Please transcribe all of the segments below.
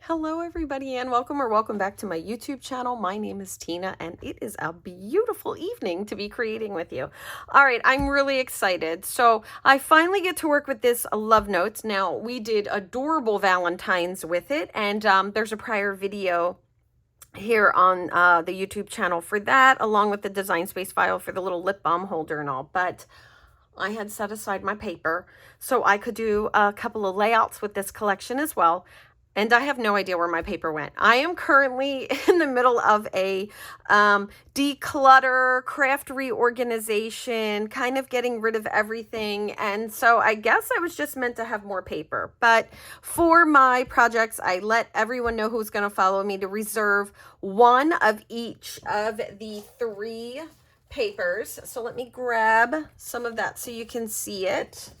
Hello everybody and welcome back to my YouTube channel. My name is Tina and it is a beautiful evening to be creating with you. All right, I'm really excited. So I finally get to work with this love notes. Now we did adorable Valentines with it, and there's a prior video here on the YouTube channel for that, along with the design space file for the little lip balm holder and all. But I had set aside my paper so I could do a couple of layouts with this collection as well. And I have no idea where my paper went. I am currently in the middle of a declutter, craft reorganization, kind of getting rid of everything. And so I guess I was just meant to have more paper. But for my projects, I let everyone know who's going to follow me to reserve one of each of the three papers. So let me grab some of that so you can see it.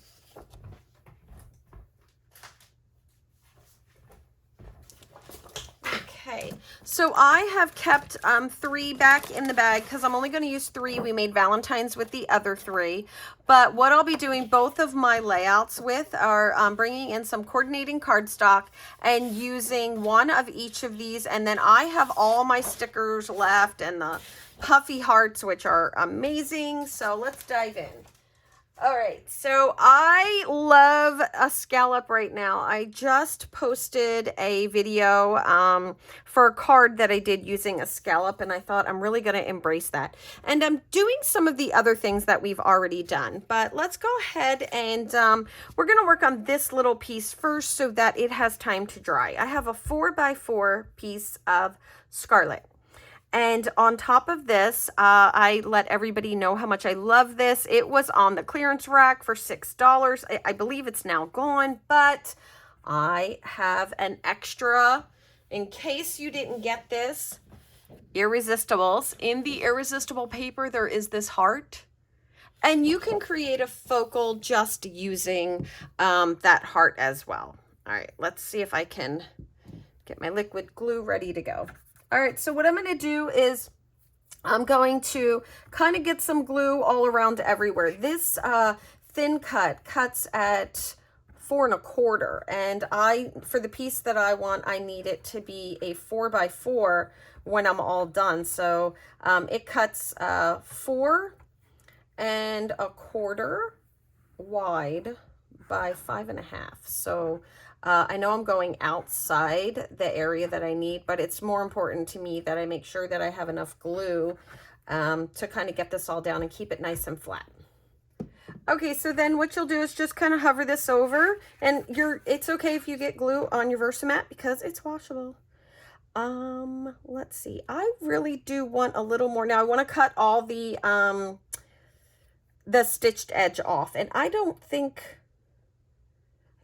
Okay, so I have kept three back in the bag because I'm only going to use three. We made Valentines with the other three. But what I'll be doing both of my layouts with are bringing in some coordinating cardstock and using one of each of these. And then I have all my stickers left and the puffy hearts, which are amazing. So let's dive in. All right, so I love a scallop right now. I just posted a video for a card that I did using a scallop, and I thought I'm really going to embrace that. And I'm doing some of the other things that we've already done, but let's go ahead and we're going to work on this little piece first so that it has time to dry. I have a 4x4 piece of scarlet. And on top of this, I let everybody know how much I love this. It was on the clearance rack for $6. I believe it's now gone, but I have an extra in case you didn't get this. Irresistibles. In the irresistible paper, there is this heart. And you can create a focal just using that heart as well. All right, let's see if I can get my liquid glue ready to go. All right, so what I'm going to do is I'm going to kind of get some glue all around everywhere. This thin cut cuts at 4 1/4, and for the piece that I want, I need it to be a 4x4 when I'm all done. So it cuts 4 1/4 wide by 5 1/2. So I know I'm going outside the area that I need, but it's more important to me that I make sure that I have enough glue to kind of get this all down and keep it nice and flat. Okay, so then what you'll do is just kind of hover this over, and it's okay if you get glue on your Versamat because it's washable. Let's see. I really do want a little more. Now I want to cut all the stitched edge off, and I don't think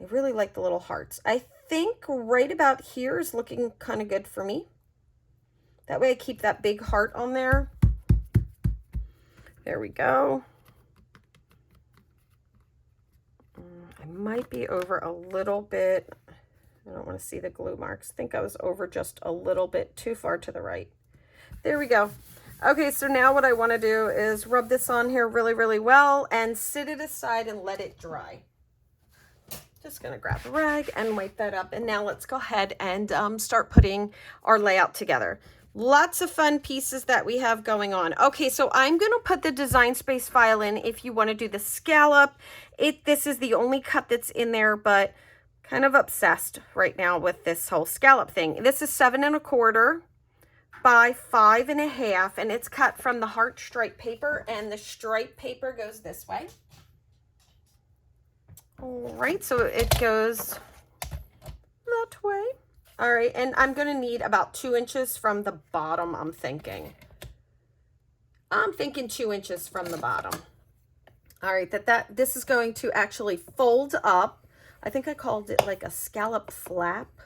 I really like the little hearts. I think right about here is looking kind of good for me. That way I keep that big heart on there. There we go. I might be over a little bit. I don't want to see the glue marks. I think I was over just a little bit too far to the right. There we go. Okay, so now what I want to do is rub this on here really, really well and sit it aside and let it dry. Just going to grab a rag and wipe that up. And now let's go ahead and start putting our layout together. Lots of fun pieces that we have going on. Okay, so I'm going to put the design space file in if you want to do the scallop. This is the only cut that's in there, but kind of obsessed right now with this whole scallop thing. This is 7 1/4 by 5 1/2, and it's cut from the heart stripe paper, and the stripe paper goes this way. All right, so it goes that way. All right, and I'm going to need about 2 inches from the bottom, I'm thinking. 2 inches from the bottom. All right, this is going to actually fold up. I think I called it like a scallop flap.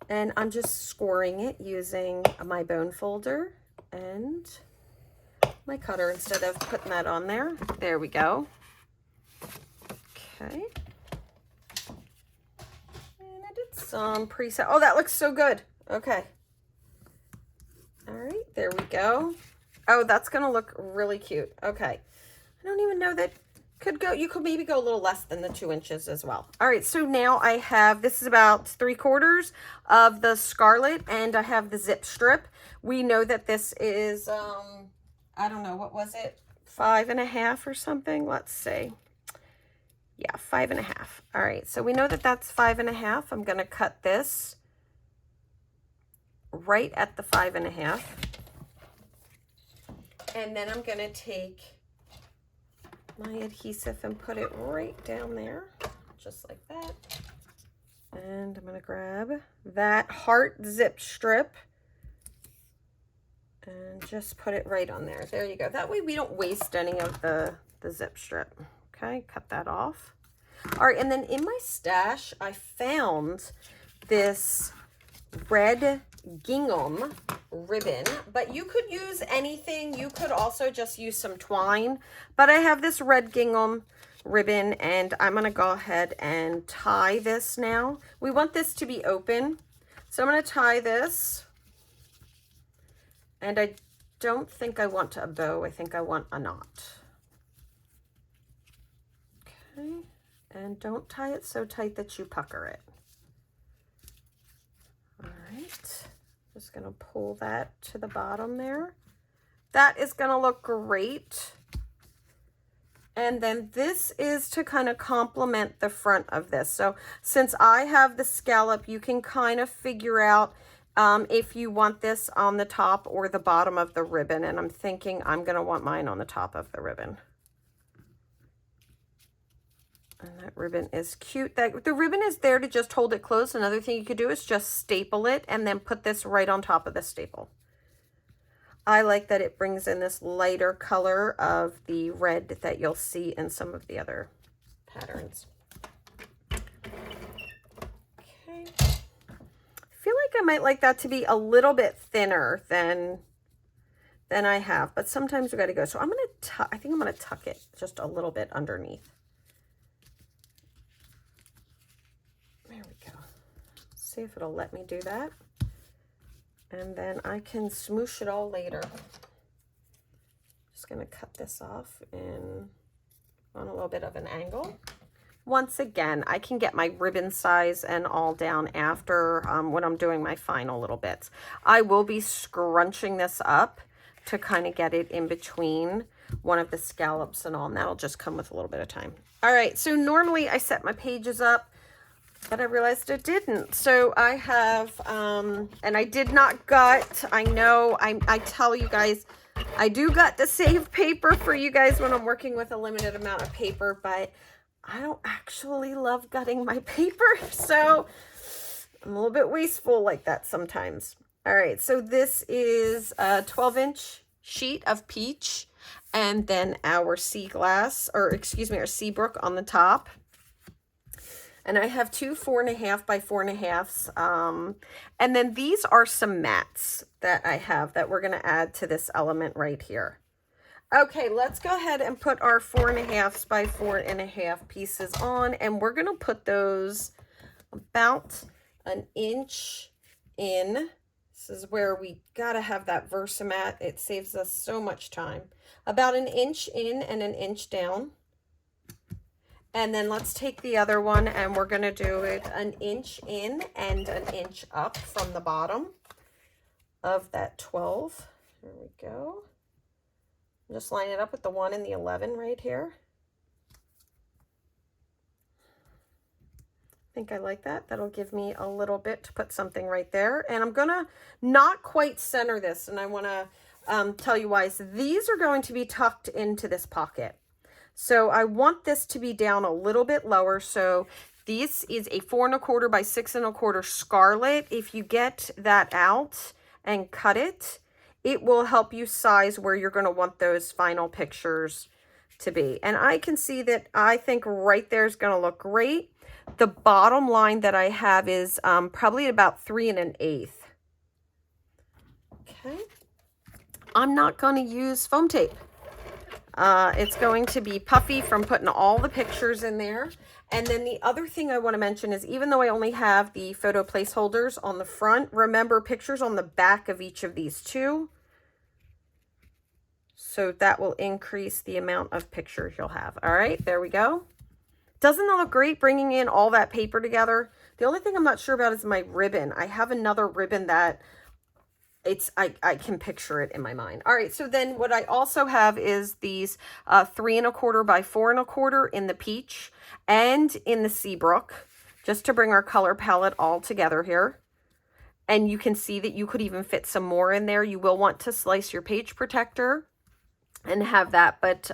And I'm just scoring it using my bone folder and my cutter instead of putting that on there. There we go. Okay. And I did some preset. Oh, that looks so good. Okay. All right, there we go. Oh, that's going to look really cute. Okay. I don't even know that you could maybe go a little less than the 2 inches as well. All right, so now I have, this is about 3/4 of the scarlet, and I have the zip strip. We know that this is, I don't know, what was it? 5.5 or something? Let's see. Yeah, 5.5. All right, so we know that that's 5.5. I'm gonna cut this right at the 5.5. And then I'm gonna take my adhesive and put it right down there, just like that. And I'm gonna grab that heart zip strip and just put it right on there. There you go. That way we don't waste any of the zip strip. Okay, cut that off. All right, and then in my stash, I found this red gingham ribbon, but you could use anything. You could also just use some twine, but I have this red gingham ribbon, and I'm going to go ahead and tie this now. We want this to be open, so I'm going to tie this, and I don't think I want a bow. I think I want a knot. Okay, and don't tie it so tight that you pucker it. All right, just gonna pull that to the bottom there. That is gonna look great. And then this is to kind of complement the front of this. So since I have the scallop, you can kind of figure out if you want this on the top or the bottom of the ribbon. And I'm thinking I'm gonna want mine on the top of the ribbon. And that ribbon is cute. The ribbon is there to just hold it closed. Another thing you could do is just staple it and then put this right on top of the staple. I like that it brings in this lighter color of the red that you'll see in some of the other patterns. Okay. I feel like I might like that to be a little bit thinner than I have, but sometimes we got to go. So I think I'm going to tuck it just a little bit underneath. There we go. See if it'll let me do that. And then I can smoosh it all later. Just going to cut this off on a little bit of an angle. Once again, I can get my ribbon size and all down after when I'm doing my final little bits. I will be scrunching this up to kind of get it in between one of the scallops and all, and that'll just come with a little bit of time. All right, so normally I set my pages up, but I realized it didn't. So I have, and I did not gut. I know, I tell you guys, I do gut to save paper for you guys when I'm working with a limited amount of paper, but I don't actually love gutting my paper. So I'm a little bit wasteful like that sometimes. All right, so this is a 12-inch sheet of peach, and then our sea glass, or excuse me, our Seabrook on the top. And I have two 4.5 by 4.5s. And then these are some mats that I have that we're going to add to this element right here. Okay, let's go ahead and put our 4.5s by 4.5 pieces on. And we're going to put those about an inch in. This is where we got to have that Versamat. It saves us so much time. About an inch in and an inch down. And then let's take the other one and we're going to do it an inch in and an inch up from the bottom of that 12. There we go. Just line it up with the 1 and the 11 right here. I think I like that. That'll give me a little bit to put something right there. And I'm going to not quite center this, and I want to tell you why. So these are going to be tucked into this pocket. So I want this to be down a little bit lower. So this is a 4.25 by 6.25 scarlet. If you get that out and cut it, it will help you size where you're going to want those final pictures to be. And I can see that I think right there is going to look great. The bottom line that I have is probably about 3 1/8. Okay. I'm not going to use foam tape. It's going to be puffy from putting all the pictures in there. And then the other thing I want to mention is, even though I only have the photo placeholders on the front, remember pictures on the back of each of these two. So that will increase the amount of pictures you'll have. All right, there we go. Doesn't that look great, bringing in all that paper together? The only thing I'm not sure about is my ribbon. I have another ribbon that I can picture it in my mind. All right, so then what I also have is these 3 1/4 by 4 1/4 in the peach and in the Seabrook, just to bring our color palette all together here. And you can see that you could even fit some more in there. You will want to slice your page protector and have that. But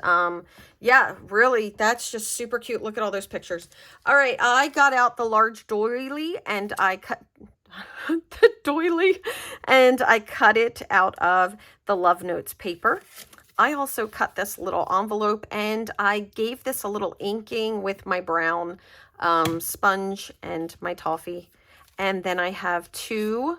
yeah, really, that's just super cute. Look at all those pictures. All right, I got out the large doily and I cut the doily and I cut it out of the Love Notes paper. I also cut this little envelope and I gave this a little inking with my brown sponge and my toffee. And then I have 2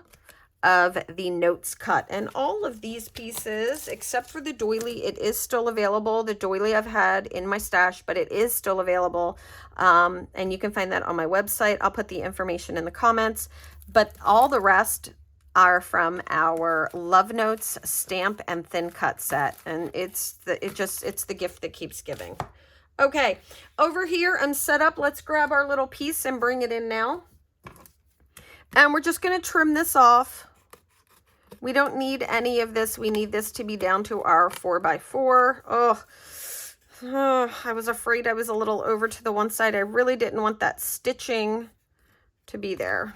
of the notes cut, and all of these pieces except for the doily, it is still available. The doily I've had in my stash, but it is still available, and you can find that on my website. I'll put the information in the comments, but all the rest are from our Love Notes stamp and thin cut set, and it's the gift that keeps giving. Okay, over here I'm set up. Let's grab our little piece and bring it in now, and we're just going to trim this off. We don't need any of this. We need this to be down to our 4x4. Oh, I was afraid I was a little over to the one side. I really didn't want that stitching to be there.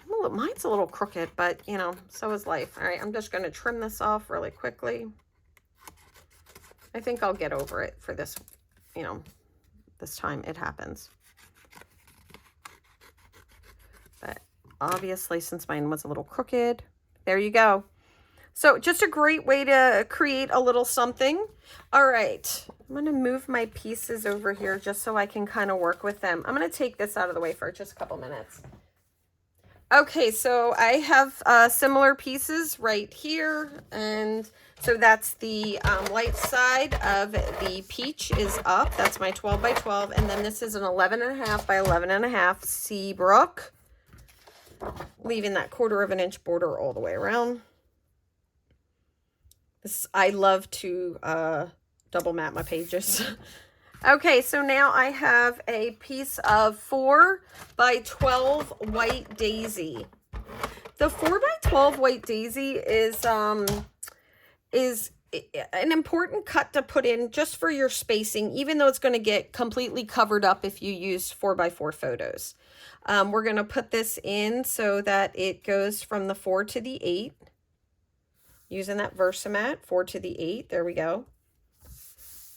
Well, mine's a little crooked, but you know, so is life. All right, I'm just going to trim this off really quickly. I think I'll get over it for this, you know, this time it happens. But obviously, since mine was a little crooked, there you go. So just a great way to create a little something. All right, I'm going to move my pieces over here just so I can kind of work with them. I'm going to take this out of the way for just a couple minutes. Okay, so I have similar pieces right here, and so that's the light side of the peach is up. That's my 12 by 12, and then this is an 11.5 by 11.5 Seabrook, leaving that 1/4 of an inch border all the way around. This, I love to double map my pages. Okay, so now I have a piece of 4 by 12 white daisy. The 4 by 12 white daisy is an important cut to put in just for your spacing, even though it's going to get completely covered up if you use 4 by 4 photos. We're going to put this in so that it goes from the 4 to the 8, using that Versamat 4 to the 8. There we go.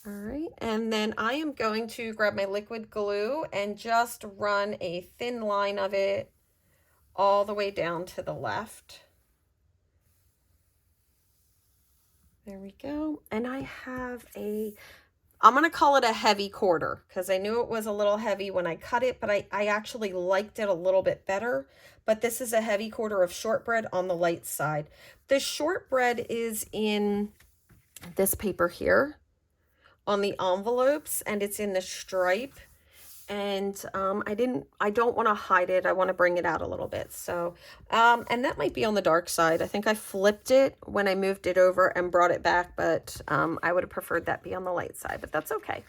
All right, and then I am going to grab my liquid glue and just run a thin line of it all the way down to the left. There we go. And I have I'm going to call it a heavy 1/4 because I knew it was a little heavy when I cut it, but I actually liked it a little bit better. But this is a heavy 1/4 of shortbread on the light side. The shortbread is in this paper here on the envelopes, and it's in the stripe, and I don't want to hide it. I want to bring it out a little bit. So and that might be on the dark side. I think I flipped it when I moved it over and brought it back, but I would have preferred that be on the light side, but that's okay.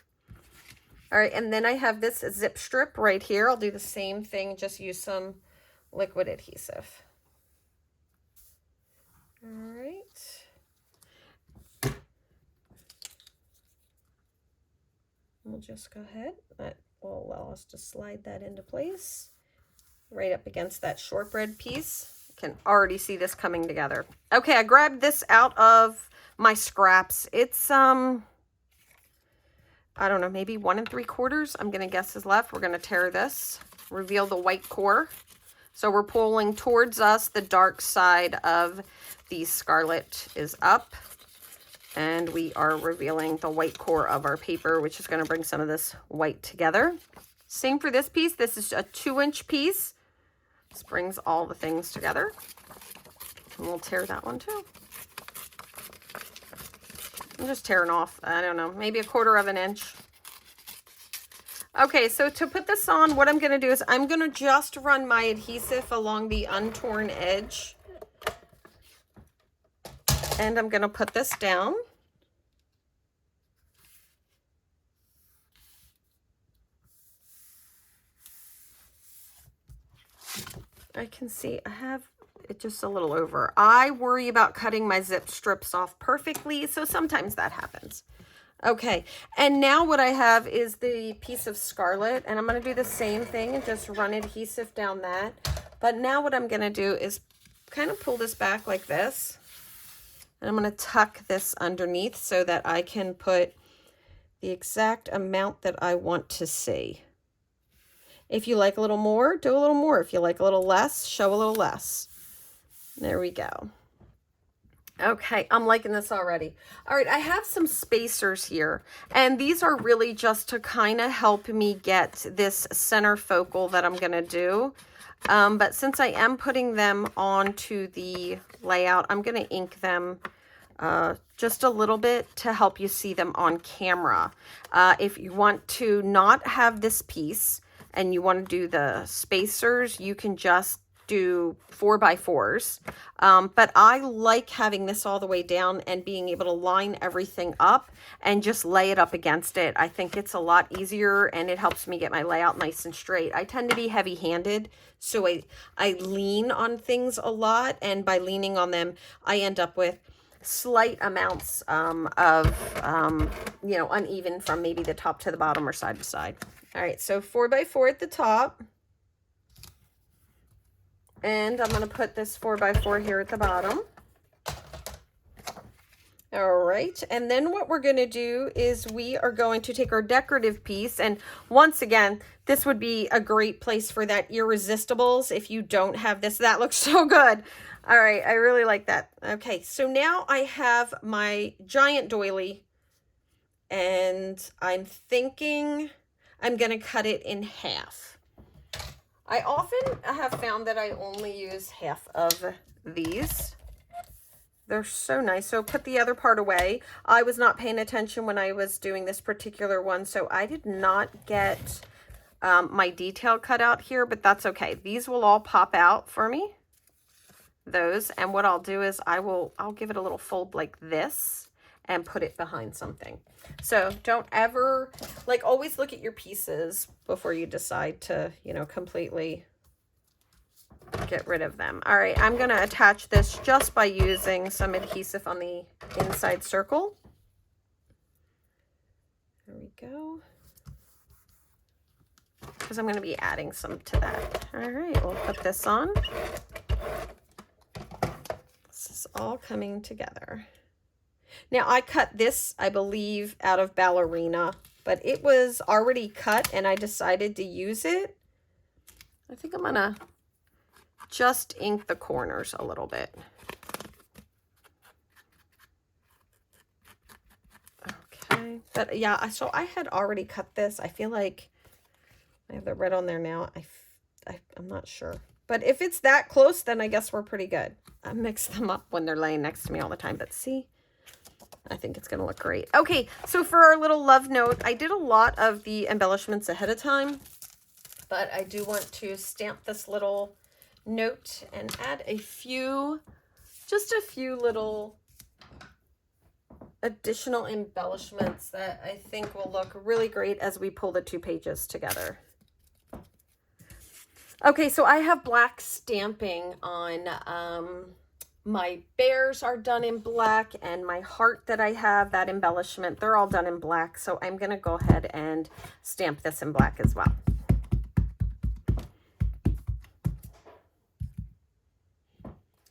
All right, and then I have this zip strip right here. I'll do the same thing, just use some liquid adhesive. All right. We'll just go ahead. That will allow us to slide that into place right up against that shortbread piece. You can already see this coming together. Okay, I grabbed this out of my scraps. It's I don't know, maybe 1 3/4. I'm gonna guess is left. We're gonna tear this, reveal the white core. So we're pulling towards us. The dark side of the scarlet is up, and we are revealing the white core of our paper, which is going to bring some of this white together. Same for this piece. This is a 2-inch piece. This brings all the things together. And we'll tear that one too. I'm just tearing off, I don't know, maybe 1/4 of an inch. Okay, so to put this on, what I'm going to do is I'm going to just run my adhesive along the untorn edge. And I'm going to put this down. I can see I have it just a little over. I worry about cutting my zip strips off perfectly, so sometimes that happens. Okay, and now what I have is the piece of scarlet, and I'm going to do the same thing and just run adhesive down that. But now what I'm going to do is kind of pull this back like this, and I'm going to tuck this underneath so that I can put the exact amount that I want to see. If you like a little more, do a little more. If you like a little less, show a little less. There we go. Okay, I'm liking this already. All right, I have some spacers here, and these are really just to kind of help me get this center focal that I'm going to do. But since I am putting them onto the layout, I'm going to ink them just a little bit to help you see them on camera. If you want to not have this piece and you want to do the spacers, you can just do 4x4s. But I like having this all the way down and being able to line everything up and just lay it up against it. I think it's a lot easier and it helps me get my layout nice and straight. I tend to be heavy-handed, so I lean on things a lot, and by leaning on them, I end up with slight amounts of you know, uneven from maybe the top to the bottom or side to side. All right, so 4x4 at the top. And I'm going to put this 4x4 here at the bottom. All right, and then what we're going to do is we are going to take our decorative piece, and once again, this would be a great place for that Irresistibles if you don't have this. That looks so good. All right, I really like that. Okay, so now I have my giant doily, and I'm thinking I'm going to cut it in half. I often have found that I only use half of these. They're so nice. So put the other part away. I was not paying attention when I was doing this particular one, so I did not get my detail cut out here, but that's okay. These will all pop out for me. Those, and what I'll do is I'll give it a little fold like this and put it behind something. So don't ever, like, always look at your pieces before you decide to, you know, completely get rid of them. All right, I'm going to attach this just by using some adhesive on the inside circle. There we go. Because I'm going to be adding some to that. All right, we'll put this on. This is all coming together. Now, I cut this, I believe, out of ballerina, but it was already cut and I decided to use it. I think I'm going to just ink the corners a little bit. Okay, but yeah, so I had already cut this. I feel like I have the red on there now. I'm not sure. But if it's that close, then I guess we're pretty good. I mix them up when they're laying next to me all the time, but see? I think it's going to look great. Okay, so for our little love note, I did a lot of the embellishments ahead of time, but I do want to stamp this little note and add a few, just a few little additional embellishments that I think will look really great as we pull the two pages together. Okay, so I have black stamping on, my bears are done in black, and my heart that I have, that embellishment, they're all done in black. So I'm going to go ahead and stamp this in black as well.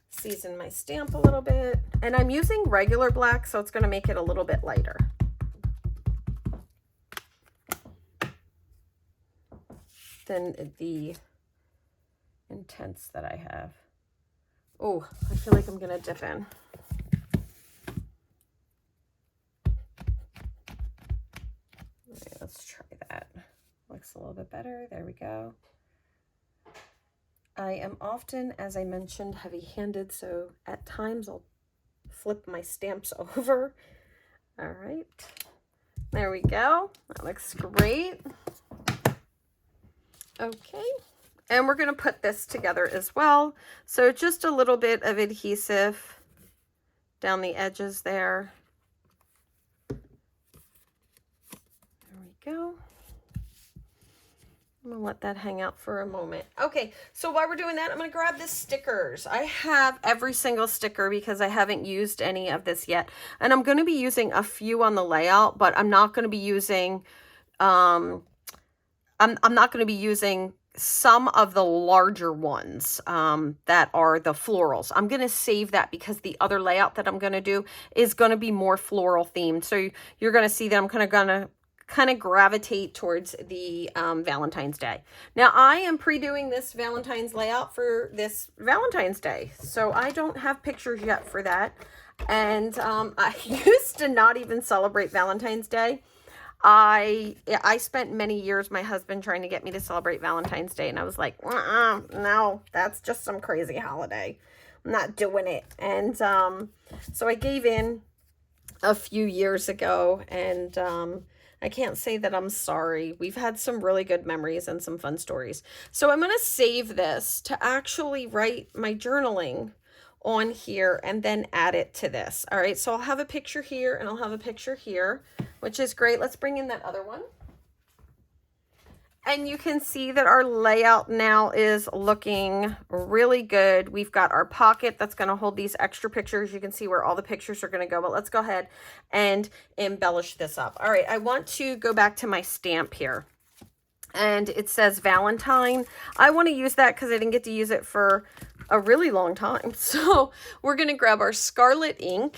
Season my stamp a little bit, and I'm using regular black, so it's going to make it a little bit lighter than the intense that I have. Oh, I feel like I'm going to dip in. Okay, let's try that. Looks a little bit better. There we go. I am often, as I mentioned, heavy-handed, so at times I'll flip my stamps over. All right. There we go. That looks great. Okay. And we're going to put this together as well. So just a little bit of adhesive down the edges there. There we go. I'm gonna let that hang out for a moment. Okay, so while we're doing that, I'm gonna grab the stickers. I have every single sticker because I haven't used any of this yet. And I'm gonna be using a few on the layout, but I'm not gonna be using, I'm not gonna be using some of the larger ones that are the florals. I'm gonna save that because the other layout that I'm gonna do is gonna be more floral themed. So you're gonna see that I'm gonna kind of gravitate towards the Valentine's Day. Now I am pre-doing this Valentine's layout for this Valentine's Day, so I don't have pictures yet for that. And I used to not even celebrate Valentine's Day. I spent many years, my husband trying to get me to celebrate Valentine's Day, and I was like, no, that's just some crazy holiday. I'm not doing it. And so I gave in a few years ago, and I can't say that I'm sorry. We've had some really good memories and some fun stories. So I'm going to save this to actually write my journaling on here and then add it to this. All right, so I'll have a picture here and I'll have a picture here, which is great. Let's bring in that other one. And you can see that our layout now is looking really good. We've got our pocket that's going to hold these extra pictures. You can see where all the pictures are going to go, but let's go ahead and embellish this up. All right, I want to go back to my stamp here. And it says Valentine. I want to use that because I didn't get to use it for a really long time. So we're going to grab our Scarlet ink.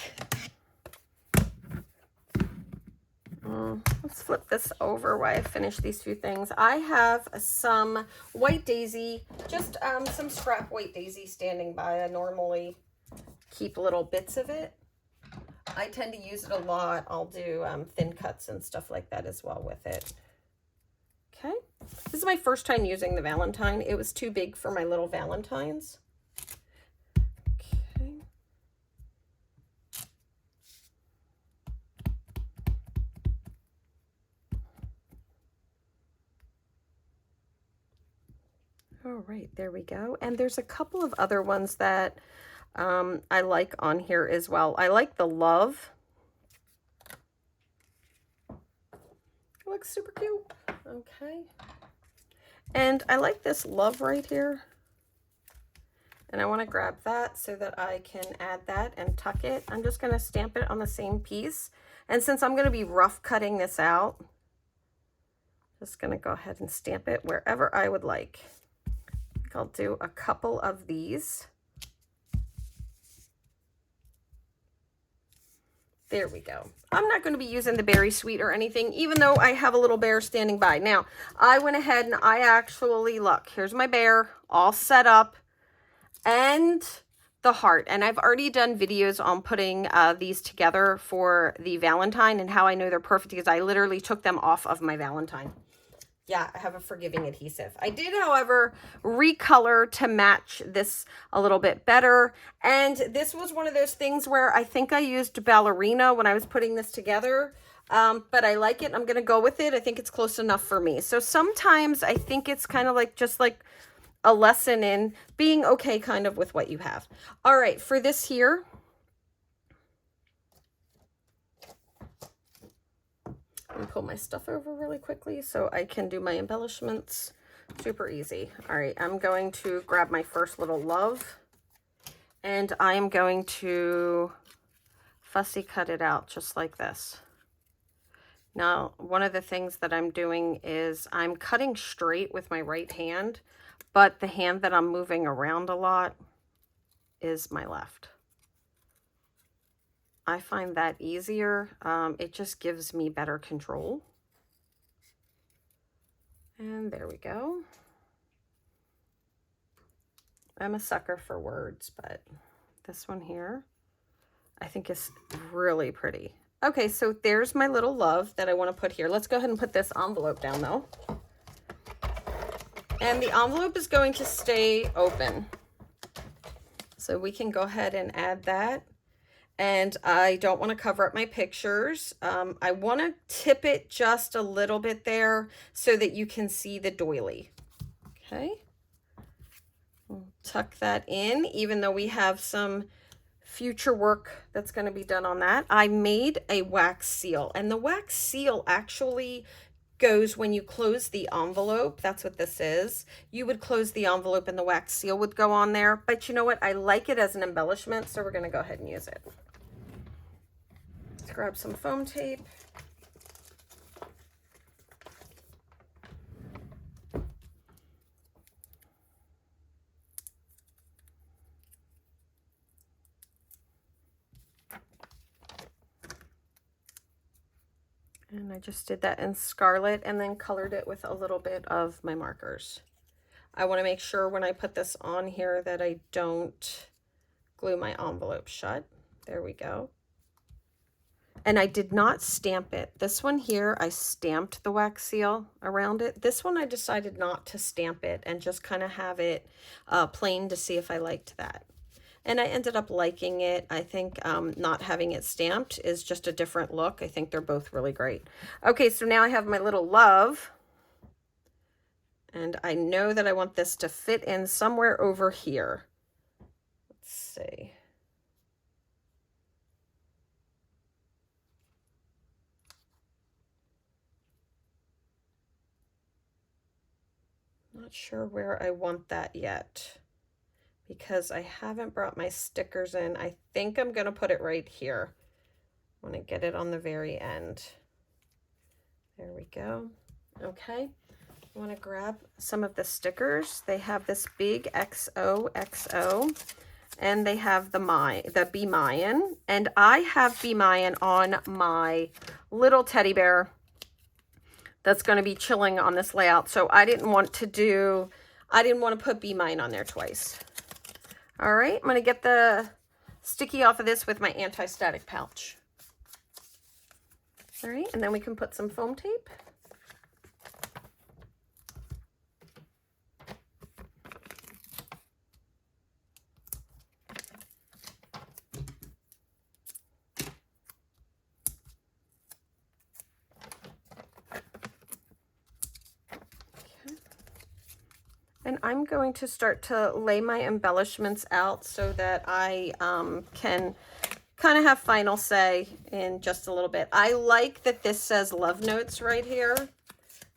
Let's flip this over while I finish these few things. I have some white daisy, just some scrap white daisy standing by. I normally keep little bits of it. I tend to use it a lot. I'll do thin cuts and stuff like that as well with it. Okay, this is my first time using the Valentine. It was too big for my little Valentines. Okay. All right, there we go. And there's a couple of other ones that I like on here as well. I like the love. It looks super cute. Okay. And I like this love right here. And I want to grab that so that I can add that and tuck it. I'm just going to stamp it on the same piece. And since I'm going to be rough cutting this out, just going to go ahead and stamp it wherever I would like. I'll do a couple of these. There we go. I'm not going to be using the berry sweet or anything, even though I have a little bear standing by. Now, I went ahead and I actually, look, here's my bear all set up and the heart. And I've already done videos on putting these together for the Valentine and how I know they're perfect because I literally took them off of my Valentine. Yeah, I have a forgiving adhesive. I did, however, recolor to match this a little bit better. And this was one of those things where I think I used ballerina when I was putting this together. But I like it. I'm going to go with it. I think it's close enough for me. So sometimes I think it's kind of like just like a lesson in being okay kind of with what you have. All right, for this here, let me pull my stuff over really quickly so I can do my embellishments. Super easy. All right, I'm going to grab my first little love and I am going to fussy cut it out just like this. Now, one of the things that I'm doing is I'm cutting straight with my right hand, but the hand that I'm moving around a lot is my left. I find that easier. It just gives me better control. And there we go. I'm a sucker for words, but this one here, I think is really pretty. Okay, so there's my little love that I want to put here. Let's go ahead and put this envelope down though. And the envelope is going to stay open. So we can go ahead and add that. And I don't want to cover up my pictures. I want to tip it just a little bit there so that you can see the doily. Okay. We'll tuck that in, even though we have some future work that's going to be done on that. I made a wax seal, and the wax seal actually goes when you close the envelope. That's what this is. You would close the envelope and the wax seal would go on there. But you know what? I like it as an embellishment, so we're going to go ahead and use it. Let's grab some foam tape. And I just did that in scarlet and then colored it with a little bit of my markers. I want to make sure when I put this on here that I don't glue my envelope shut. There we go. And I did not stamp it. This one here, I stamped the wax seal around it. This one I decided not to stamp it and just kind of have it plain to see if I liked that. And I ended up liking it. I think not having it stamped is just a different look. I think they're both really great. Okay, so now I have my little love. And I know that I want this to fit in somewhere over here. Let's see. Not sure where I want that yet, because I haven't brought my stickers in. I think I'm going to put it right here. I want to get it on the very end. There we go. Okay. I want to grab some of the stickers. They have this big XOXO, and they have the Be Mayan, and I have Be Mayan on my little teddy bear that's going to be chilling on this layout. So I didn't want to put Be Mayan on there twice. All right, I'm going to get the sticky off of this with my anti-static pouch. All right, and then we can put some foam tape. And I'm going to start to lay my embellishments out so that I can kind of have final say in just a little bit. I like that this says love notes right here.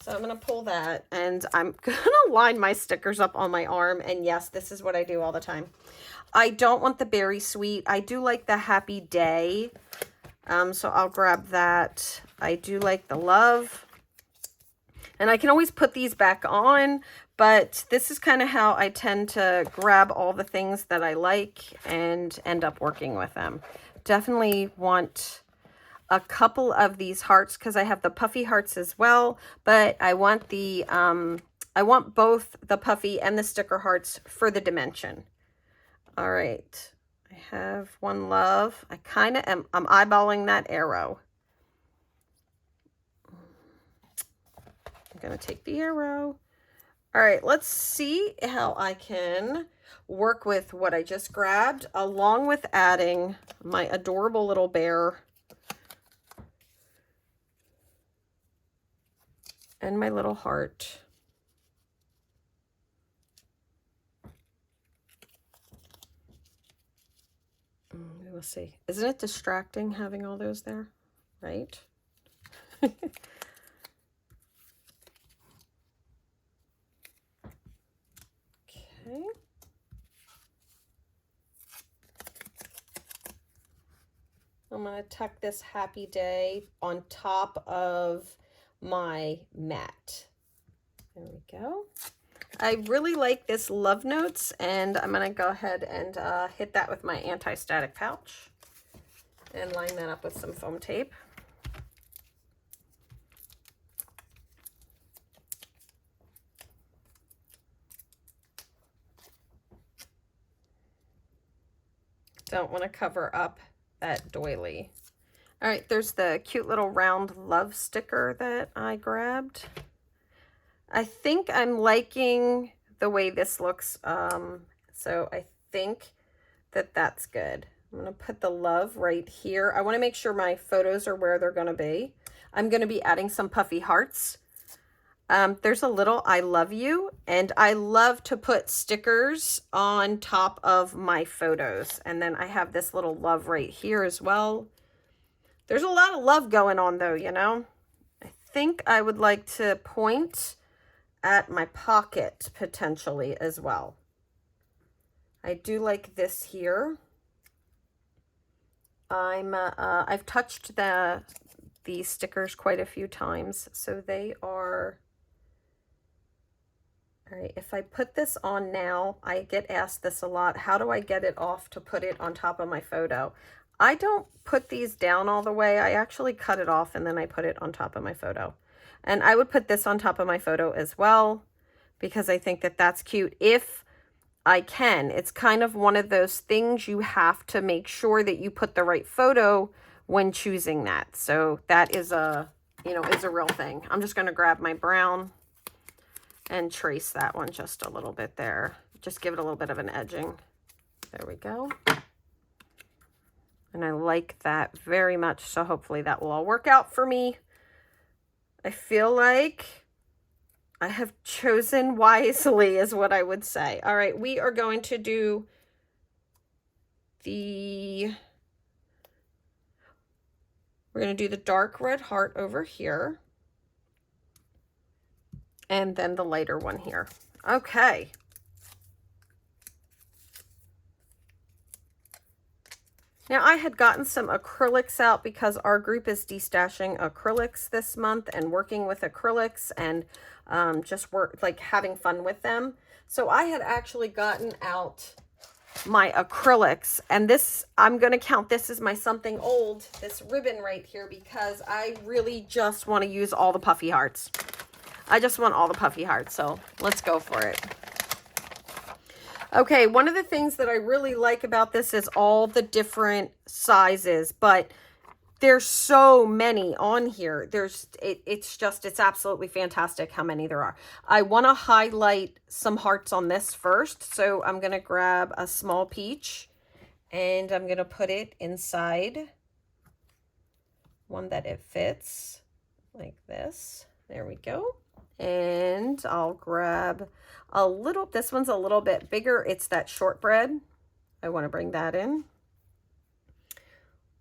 So I'm going to pull that, and I'm going to line my stickers up on my arm. And yes, this is what I do all the time. I don't want the berry sweet. I do like the happy day. So I'll grab that. I do like the love. And I can always put these back on, but this is kind of how I tend to grab all the things that I like and end up working with them. Definitely want a couple of these hearts because I have the puffy hearts as well, but I want I want both the puffy and the sticker hearts for the dimension. All right, I have one love. I'm eyeballing that arrow. I'm going to take the arrow. All right, let's see how I can work with what I just grabbed, along with adding my adorable little bear and my little heart. We'll see. Isn't it distracting having all those there, right? Okay. I'm going to tuck this happy day on top of my mat. There we go. I really like this love notes, and I'm going to go ahead and hit that with my anti-static pouch and line that up with some foam tape. Don't want to cover up that doily. All right, there's the cute little round love sticker that I grabbed. I think I'm liking the way this looks, so I think that that's good. I'm going to put the love right here. I want to make sure my photos are where they're going to be. I'm going to be adding some puffy hearts There's a little I love you, and I love to put stickers on top of my photos. And then I have this little love right here as well. There's a lot of love going on though, you know. I think I would like to point at my pocket potentially as well. I do like this here. I've touched these stickers quite a few times, so they are. All right, if I put this on now, I get asked this a lot. How do I get it off to put it on top of my photo? I don't put these down all the way. I actually cut it off and then I put it on top of my photo. And I would put this on top of my photo as well because I think that that's cute if I can. It's kind of one of those things you have to make sure that you put the right photo when choosing that. So that is a, you know, is a real thing. I'm just going to grab my brown and trace that one just a little bit there. Just give it a little bit of an edging. There we go. And I like that very much, so hopefully that will all work out for me. I feel like I have chosen wisely is what I would say. All right, we are going to do we're going to do the dark red heart over here. And then the lighter one here. Okay. Now I had gotten some acrylics out because our group is destashing acrylics this month and working with acrylics and just having fun with them. So I had actually gotten out my acrylics, and this, I'm going to count this as my something old, this ribbon right here, because I really just want to use all the puffy hearts. I just want all the puffy hearts, so let's go for it. Okay, one of the things that I really like about this is all the different sizes, but there's so many on here. It's absolutely fantastic how many there are. I want to highlight some hearts on this first, so I'm going to grab a small peach and I'm going to put it inside one that it fits like this. There we go. And I'll grab a little, this one's a little bit bigger. It's that shortbread. I want to bring that in.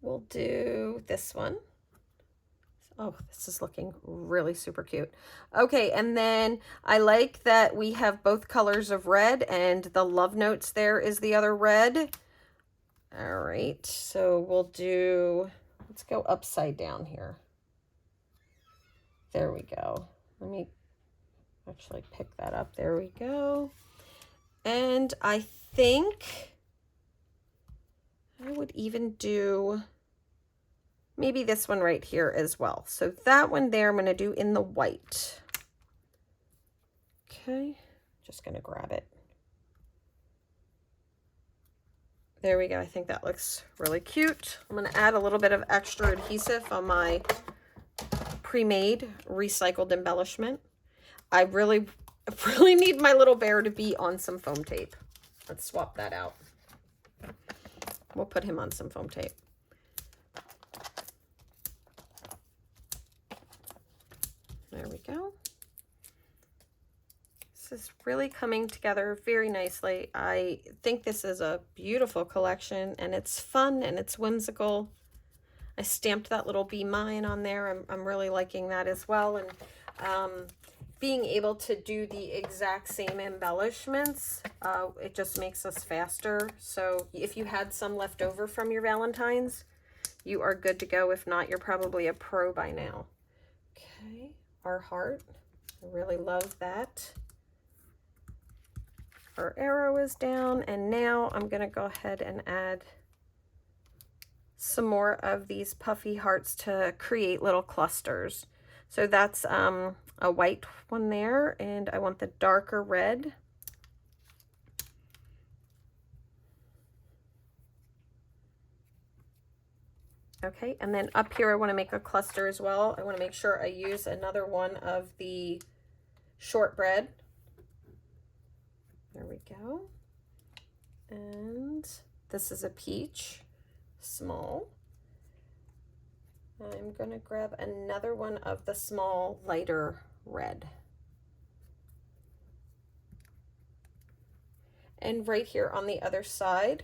We'll do this one. Oh, this is looking really super cute. Okay, and then I like that we have both colors of red, and the love notes there is the other red. All right, so we'll do, let's go upside down here. There we go. Let me actually pick that up. There we go. And I think I would even do maybe this one right here as well. So that one there I'm going to do in the white. Okay, just going to grab it. There we go. I think that looks really cute. I'm going to add a little bit of extra adhesive on my pre-made recycled embellishment. I really need my little bear to be on some foam tape. Let's swap that out. We'll put him on some foam tape. There we go. This is really coming together very nicely. I think this is a beautiful collection, and it's fun and it's whimsical. I stamped that little Be Mine on there. I'm really liking that as well. And being able to do the exact same embellishments, it just makes us faster. So if you had some left over from your Valentines, you are good to go. If not, you're probably a pro by now. Okay, our heart. I really love that. Our arrow is down, and now I'm going to go ahead and add some more of these puffy hearts to create little clusters. So that's a white one there, and I want the darker red. Okay, and then up here I want to make a cluster as well. I want to make sure I use another one of the shortbread. There we go. And this is a peach, small. I'm going to grab another one of the small lighter red. And right here on the other side,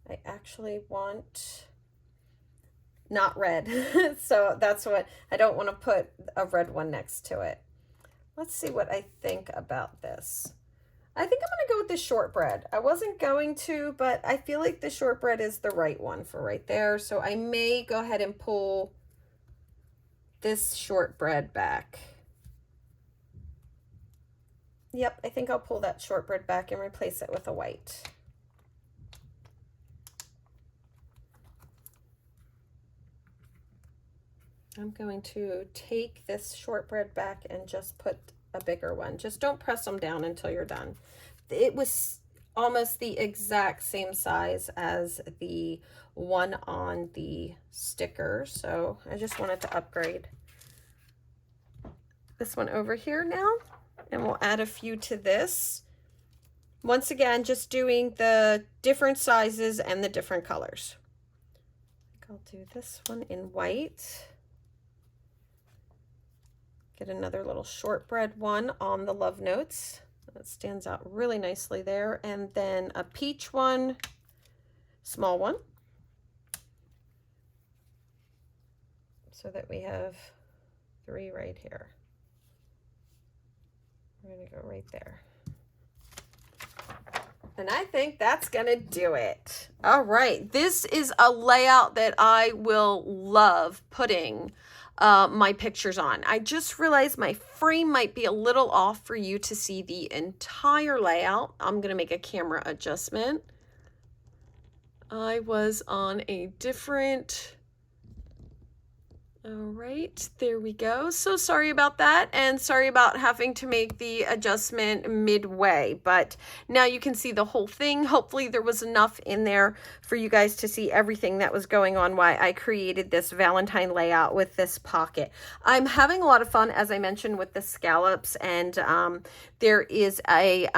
I actually want not red. So that's what, I don't want to put a red one next to it. Let's see what I think about this. I think I'm going to go with the shortbread. I wasn't going to, but I feel like the shortbread is the right one for right there. So I may go ahead and pull this shortbread back. Yep, I think I'll pull that shortbread back and replace it with a white. I'm going to take this shortbread back and just put a bigger one. Just don't press them down until you're done. It was almost the exact same size as the one on the sticker, so I just wanted to upgrade this one over here now, and we'll add a few to this. Once again, just doing the different sizes and the different colors. I'll do this one in white. Get another little shortbread one on the love notes. That stands out really nicely there. And then a peach one, small one. So that we have 3 right here. We're gonna go right there. And I think that's gonna do it. All right, this is a layout that I will love putting my pictures on. I just realized my frame might be a little off for you to see the entire layout. I'm gonna make a camera adjustment. I was on a different, all right, there we go. So sorry about that, and sorry about having to make the adjustment midway, but now you can see the whole thing. Hopefully there was enough in there for you guys to see everything that was going on, why I created this Valentine layout with this pocket. I'm having a lot of fun, as I mentioned, with the scallops, and there is a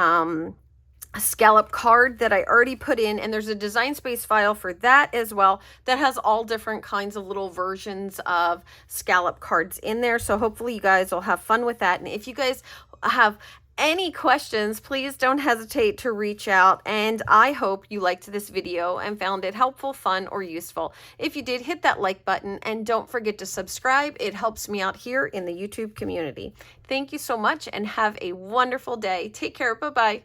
scallop card that I already put in, and there's a design space file for that as well that has all different kinds of little versions of scallop cards in there. So hopefully you guys will have fun with that. And if you guys have any questions, please don't hesitate to reach out. And I hope you liked this video and found it helpful, fun, or useful. If you did, hit that like button and don't forget to subscribe. It helps me out here in the YouTube community. Thank you so much and have a wonderful day. Take care. Bye-bye.